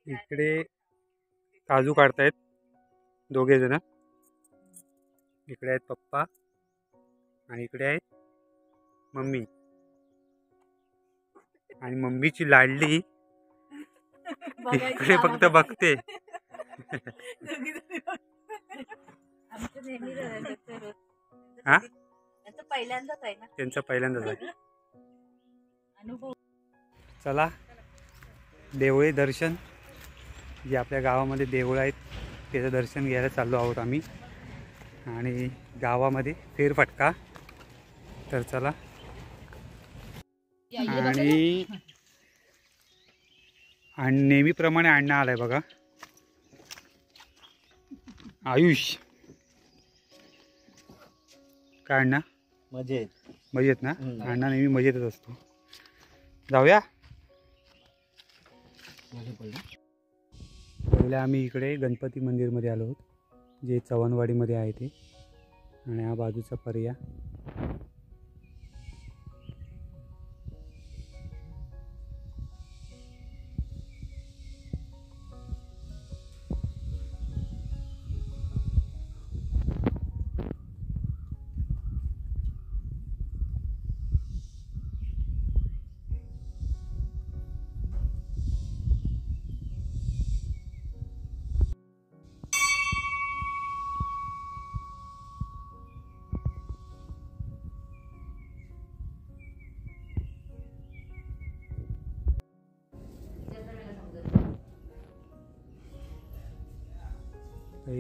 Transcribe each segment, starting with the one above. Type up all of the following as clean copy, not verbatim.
इकडे काजू काढतायत दोघे जण. इकडे आहेत पप्पा आणि इकडे आहेत मम्मी. आणि मम्मीची लाडली इकडे फक्त बघते. हा पहिल्यांदाच आहे ना, त्यांचं पहिल्यांदाच आहे. चला देवळे दर्शन, जे आपल्या गावामध्ये देवळं आहेत त्याचं दर्शन घ्यायला चाललो आहोत आम्ही. आणि गावामध्ये फेरफटका. तर चला. आणि नेहमीप्रमाणे अण्णा आलाय बघा, आयुष. काय अण्णा मजेत ना? अण्णा नेहमी मजेतच असतो. जाऊया. पहिले आम्ही इकडे गणपती मंदिरमध्ये आलो आहोत, जे चव्हाणवाडीमध्ये आहे ते. आणि हा बाजूचा पर्याय.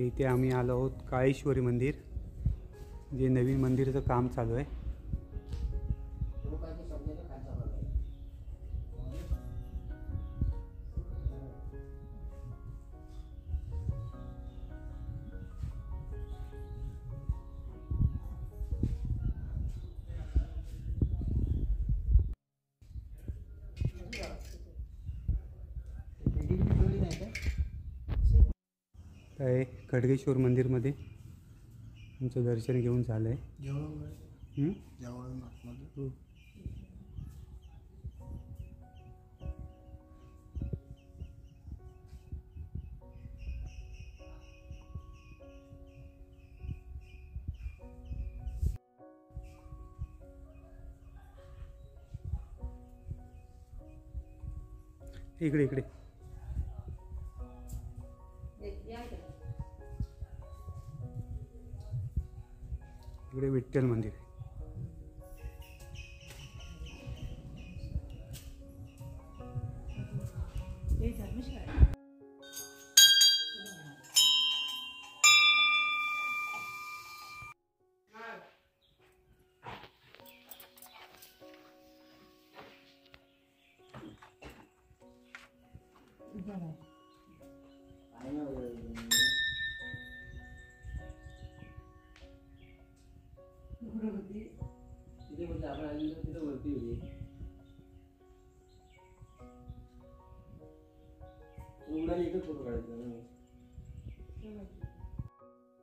इथे आम्ही आलो आहोत काळेश्वरी मंदिर, जे नवीन मंदिराचं काम चालू आहे. तर खडगेश्वर मंदिरमध्ये आमचं दर्शन घेऊन झालं आहे. इकडे इकडे इकडे विठ्ठल मंदिर आहे.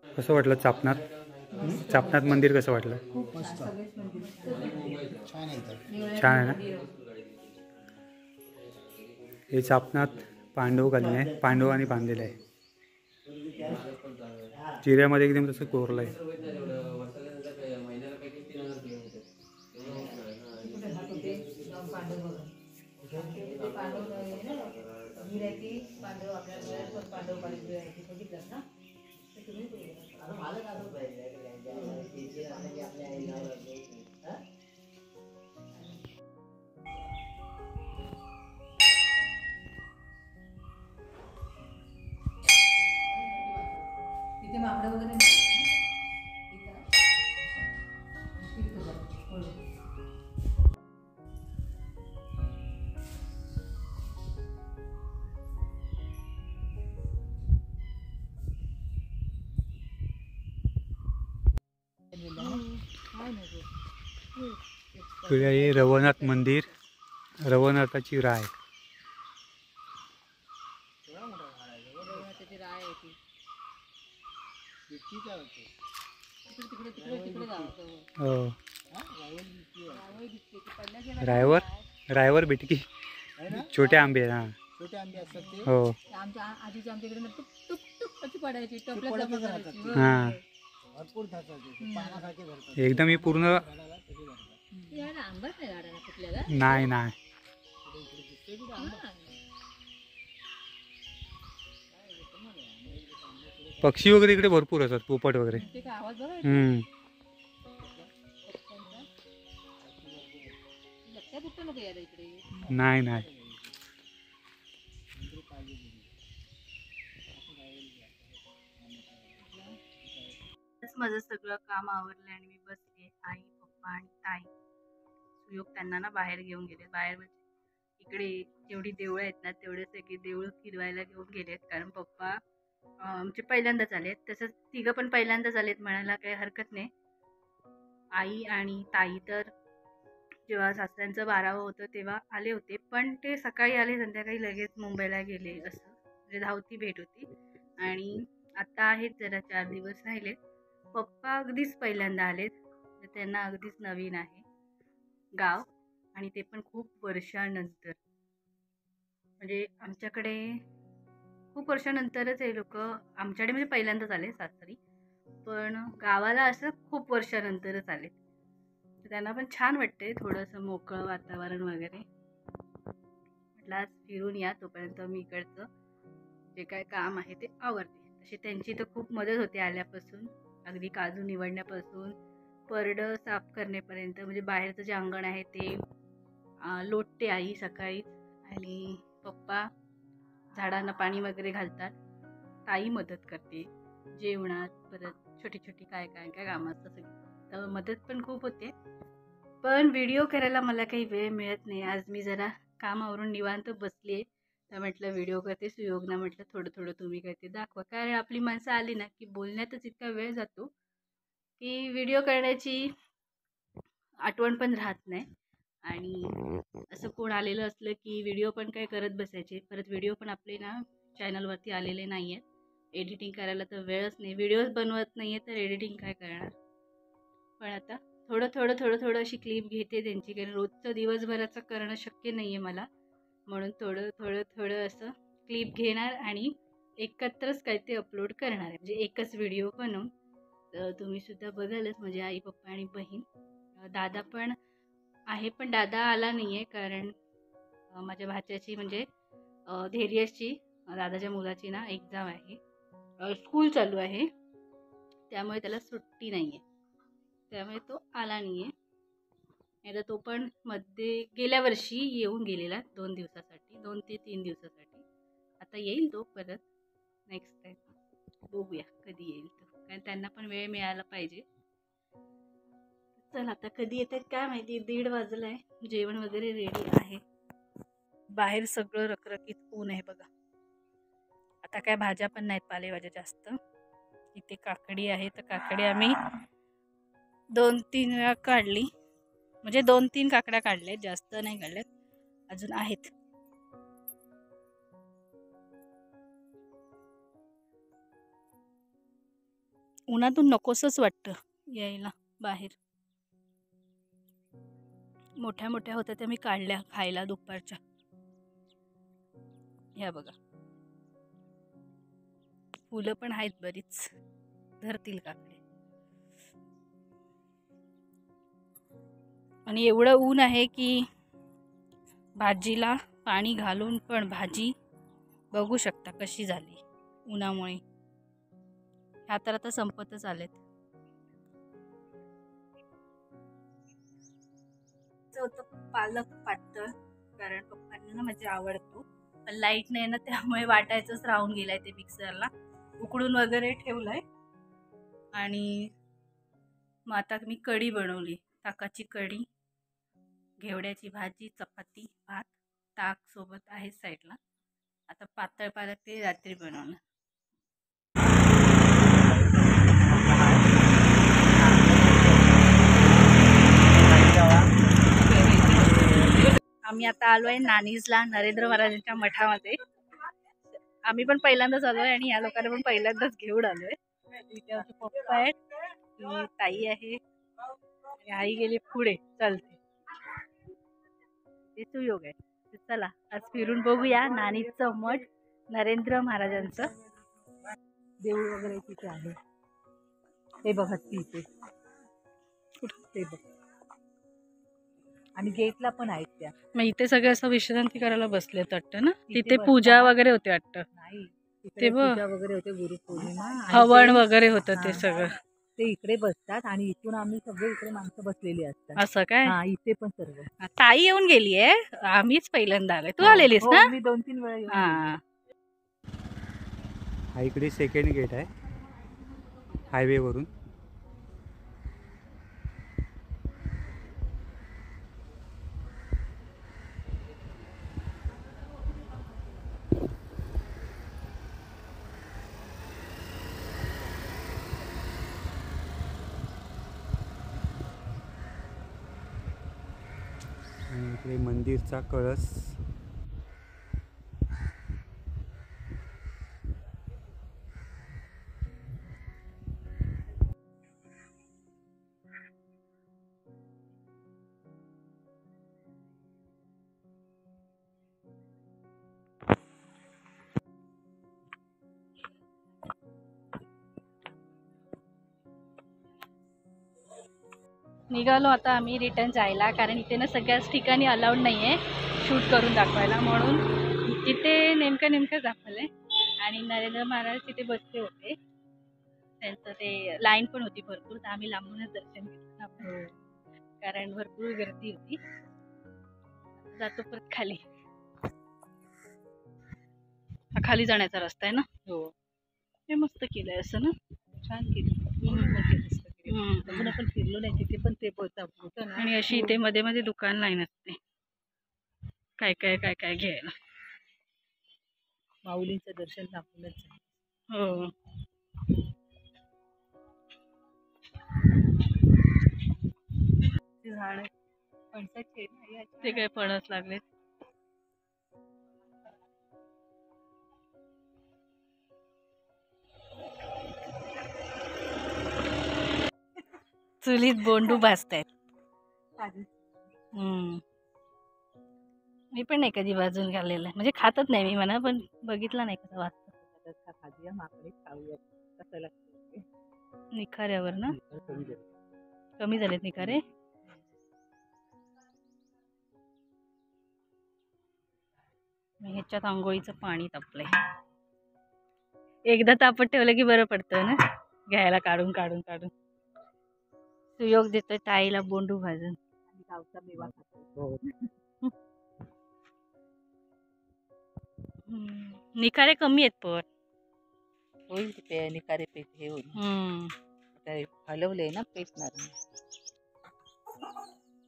कसं वाटलं चापनात? चापनात मंदिर कसं वाटलं? छान आहे ना. हे चापनात पांडव घालणे आहे, पांडवांनी बांधलेलं आहे. चिऱ्यामध्ये एकदम तसं कोरलं आहे. हे रवनाथ मंदिर, रवनाथाची राय. रायवर बिटकी छोटे आंबे. हां छोटे आंबे असतात ते हो आमच्या आजीच्या आमच्याकडे ना टुक टुक टुक अशी पडायची टोपल्यात पडतच जमा राहतात करायची. ते. होय, हा. होय. भरपूर धरतात ते पानासारखे धरतात एकदम ही पूर्ण झाडाला तसे धरतात. ते याला आंबट नाही झाडाला कुठल्याला. नाही नाही इकडे इकडे दिसते की ते आंबा. हा. पक्षी वगैरे इकडे भरपूर असतात पोपट वगैरे. ते काय आवाज बघा येतो हम्म. पक्ष्यांचा. लक्षात येतं नको यायला इकडे. नाही नाही नंतर पाहिजे घरी. असं राहिलेलं आहे. माझं सगळं काम आवरलं आणि मी बसले. आई पप्पा आणि ताई सुयोग त्यांना ना बाहेर घेऊन गेले. बाहेर म्हणजे इकडे जेवढी देवळं आहेत ना तेवढे सगळी देवळं फिरवायला घेऊन गेलेत. कारण पप्पा आमचे पहिल्यांदाच आलेत. तसंच तिघं पण पहिल्यांदाच आलेत म्हणायला काही हरकत नाही. आई आणि ताई तर जेव्हा सासऱ्यांचं 12वं होतं तेव्हा आले होते, पण ते सकाळी आले संध्याकाळी लगेच मुंबईला गेले. असं म्हणजे धावती भेट होती. आणि आता आहेत जरा 4 दिवस राहिलेत. पप्पा अगदीच पहिल्यांदा आलेत, तर त्यांना अगदीच नवीन आहे गाव आणि ते पण खूप वर्षानंतर. म्हणजे आमच्याकडे खूप वर्षानंतरच हे लोक आमच्याकडे म्हणजे पहिल्यांदाच आले सासरी, पण गावाला असं खूप वर्षानंतरच आले. तर त्यांना पण छान वाटते थोडंसं मोकळं वातावरण वगैरे. म्हटलं आज फिरून या, तोपर्यंत मी इकडचं जे काय काम आहे ते आवरते. तशी त्यांची तर खूप मदत होते आल्यापासून, अगदी काजू निवडण्यापासून परडं साफ करण्यापर्यंत. म्हणजे बाहेरचं जे अंगण आहे ते लोटते आई सकाळीच आणि पप्पा झाडांना पाणी वगैरे घालतात. ताई मदत करते जेवणात, परत छोटी छोटी काय काय काय कामं असतं सगळी, तर मदत पण खूप होते. पण व्हिडिओ करायला मला काही वेळ मिळत नाही. आज मी जरा कामावरून निवांत बसली आहे, तर म्हटलं व्हिडिओ करते. सुयोगना म्हटलं थोडं थोडं तुम्ही करते दाखवा, कारण आपली माणसं आली ना की बोलण्यातच इतका वेळ जातो की व्हिडिओ करण्याची आठवण पण राहत नाही. आणि असं कोण आलेलं असलं की व्हिडिओ पण काय करत बसायचे. परत व्हिडिओ पण आपले ना चॅनलवरती आलेले नाही आहेत. एडिटिंग करायला तर वेळच नाही, व्हिडिओज बनवत नाही आहे तर एडिटिंग काय करणार. पण आता थोडं थोडं थोडं थोडं अशी क्लिप घेते त्यांची, कारण रोजचं दिवसभराचं करणं शक्य नाही आहे मला. म्हणून थोडं थोडं थोडं असं क्लिप घेणार आणि एकत्रच काय ते अपलोड करणार आहे. म्हणजे एकच व्हिडिओ बनवून तुम्हीसुद्धा बघालच, म्हणजे आई पप्पा आणि बहीण. दादा पण आहे, पण दादा आला नाही आहे कारण माझ्या भाच्याची म्हणजे धैर्यची दादाच्या मुलाची ना एक्झाम आहे, स्कूल चालू आहे, त्यामुळे त्याला सुट्टी नाही आहे, त्यामुळे तो आला नाही आहे. नाही तर तो पण मध्ये गेल्या वर्षी येऊन गेलेला 2 दिवसासाठी, 2 ते 3 दिवसासाठी. आता येईल तो परत नेक्स्ट टाईम, बघूया कधी येईल तो, कारण त्यांना पण वेळ मिळायला पाहिजे. चल आता कधी येतात काय माहिती. 1:30 वाजलं आहे, जेवण वगैरे रेडी आहे. बाहेर सगळं रखरखीत ऊन आहे बघा. आता काय भाज्या पण नाहीत, पालेभाज्या जास्त. इथे काकडी आहे, तर काकडी आम्ही 2-3 वेळा काढली, म्हणजे 2-3 काकड्या काढल्यात, जास्त नाही काढल्यात, अजून आहेत. उन्हातून नकोसच वाटतं यायला बाहेर. मोठ्या मोठ्या होत्या त्या मी काढल्या खायला दुपारच्या. ह्या बघा, फुलं पण आहेत बरीच, धरतील काकडे. आणि एवढं ऊन आहे की भाजीला पाणी घालून पण भाजी बघू शकता कशी झाली उन्हामुळे. ह्या तर आता संपतच आलेत. होतं पालक पातळ, कारण पप्पांना ना माझी आवडतो, पण लाईट नाही ना त्यामुळे वाटायचंच राहून गेलाय. ते मिक्सरला उकडून वगैरे ठेवलंय. आणि मग आता मी कढी बनवली, ताकाची कढी, घेवड्याची भाजी, चपाती, भात, ताक सोबत आहे साईडला. आता पातळ पालक ते रात्री बनवणार. आम्ही आता आलो आहे नानीजला, नरेंद्र महाराजांच्या मठामध्ये. आम्ही पण पहिल्यांदाच आलोय आणि या लोकांना पण पहिल्यांदाच घेऊन आलोय. इथे आमचे पप्पा आहेत, ही ताई आहे, आई गेली पुढे चालते. ते सुयोग आहे, तर चला आज फिरून बघूया नानीचं मठ, नरेंद्र महाराजांचं. देऊळ वगैरे तिथे आहे. ते बघा तिथे ते बघ. आणि गेटला पण आहेत त्या. मग इथे सगळे असं विश्रांती करायला बसलेत वाटतं ना. तिथे तिथे पूजा बसतात. वगैरे होते वाटतं. नाही ते तिकडे बघ. पूजा वगैरे होते, गुरुपौर्णिमा आणि हवन ते- वगैरे होतं ते हा. सगळं. ते इकडे बसतात आणि इथून आम्ही सगळे इकडे माणसं बसलेली असतात. असं काय. हा इथे पण सर्व. ताई येऊन गेलीये, आम्हीच पहिल्यांदा आलोय. तू हो, आलेलीस हो, ना. मी 2-3 वेळा येऊन गेले. हा. हा इकडे सेकंड गेट आहे हायवेवरून. आणि इकडे मंदिरचा कळस. निघालो आता आम्ही रिटर्न जायला, कारण इथे ना सगळ्याच ठिकाणी अलाउड नाही आहे शूट करून दाखवायला, म्हणून इथे नेमकं दाखवलंय. आणि नरेंद्र महाराज तिथे बसले होते, त्यांचं ते लाईन पण होती भरपूर, तर आम्ही लांबूनच दर्शन घेतलं कारण भरपूर गर्दी होती. जातो परत खाली. हा खाली जाण्याचा रस्ता आहे ना. हो हे मस्त केलंय असं ना. छान केलं. अजून आपण फिरलो नाही तिथे, पण ते होतं ना. आणि अशी इथे मध्ये मध्ये दुकान लाईन असते, काय काय काय काय घ्यायला. माऊलींचं दर्शन दाखवूनच झालं. हो. ते झाड फणसाचे आहे ना, या ते काय फणस लागले. चुलीत बोंडू भाजतायत. मी पण नाही कधी भाजून खाल्लेलं, म्हणजे खातच नाही मी म्हणा, पण बघितला नाही कसा वाजता. खाऊया माकडे खाऊया कसं लागतं. निखाऱ्यावर ना कमी झालेत निखारे. ह्याच्यात आंघोळीचं पाणी तापलंय. एकदा तापत ठेवलं की बरं पडतं ना घ्यायला, काढून काढून काढून. सुयोग देतोय ताईला बोंडू भाजून. आणि गावचा मेवा खातो. निखारे कमी आहेत पण. होईल ते निकारे पेट हे होईल. हलवले ना पेटणार.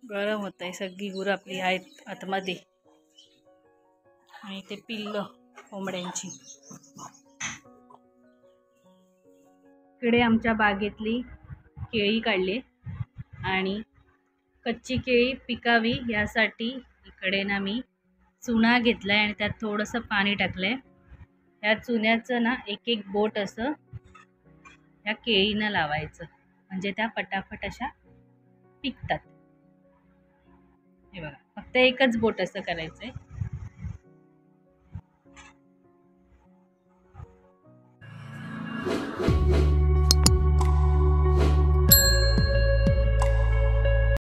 गरम होत आहे. सगळी गुरं आपली आहेत आतमध्ये आणि ते पिल्लं कोंबड्यांची. इकडे आमच्या बागेतली केळी काढली आणि कच्ची केळी पिकावी यासाठी इकडे ना मी चुना घेतलाय आणि त्यात थोडंसं पाणी टाकलंय. या चुन्याचं ना एक एक बोट असं या केळीनं लावायचं, म्हणजे त्या पटापट अशा पिकतात. हे बघा, फक्त एकच बोट असं करायचंय.